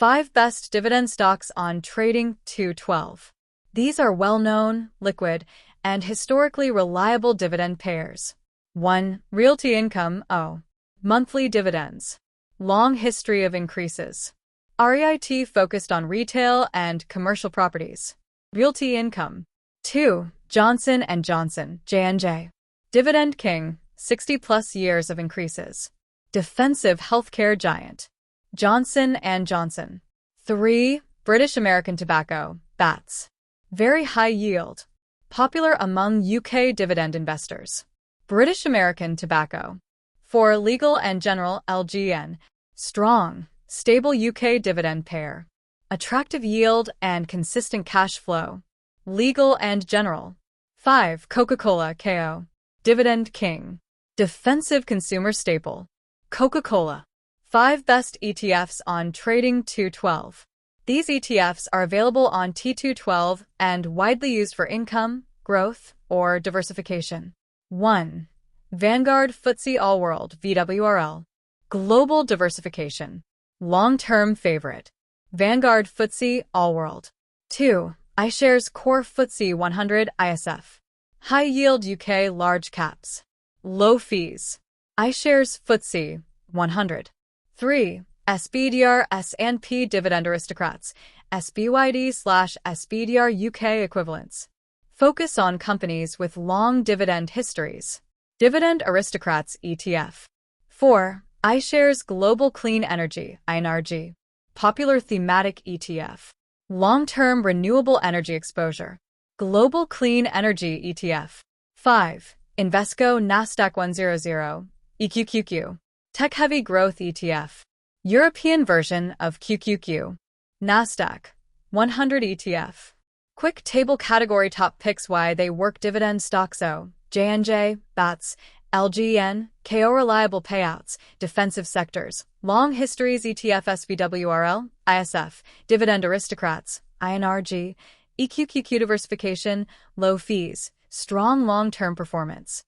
5 best dividend stocks on Trading 212. These are well-known, liquid, and historically reliable dividend payers. 1. Realty Income. Monthly dividends. Long history of increases. REIT focused on retail and commercial properties. Realty Income. 2. Johnson & Johnson, J&J. Dividend King, 60-plus years of increases. Defensive healthcare giant. Johnson & Johnson. 3. British American Tobacco, BATS. Very high yield. Popular among UK dividend investors. British American Tobacco. 4. Legal & General, LGN. Strong, stable UK dividend payer. Attractive yield and consistent cash flow. Legal & General. 5. Coca-Cola, KO. Dividend King. Defensive consumer staple. Coca-Cola. 5 best ETFs on Trading 212. These ETFs are available on T212 and widely used for income, growth, or diversification. 1. Vanguard FTSE All World, VWRL. Global diversification. Long-term favorite. Vanguard FTSE All World. 2. iShares Core FTSE 100, ISF. High yield UK large caps. Low fees. iShares FTSE 100. 3. SPDR S&P Dividend Aristocrats, SBYD/SPDR UK equivalents. Focus on companies with long dividend histories. Dividend Aristocrats ETF. 4. iShares Global Clean Energy, INRG. Popular thematic ETF. Long-term renewable energy exposure. Global Clean Energy ETF. 5. Invesco Nasdaq 100, EQQQ. Tech-heavy growth ETF. European version of QQQ. Nasdaq 100 ETF. Quick table category top picks why they work dividend stocks. J&J, BATS, LGN, KO reliable payouts, defensive sectors, long histories ETF SVWRL, ISF, dividend aristocrats, INRG, EQQQ diversification, low fees, strong long-term performance.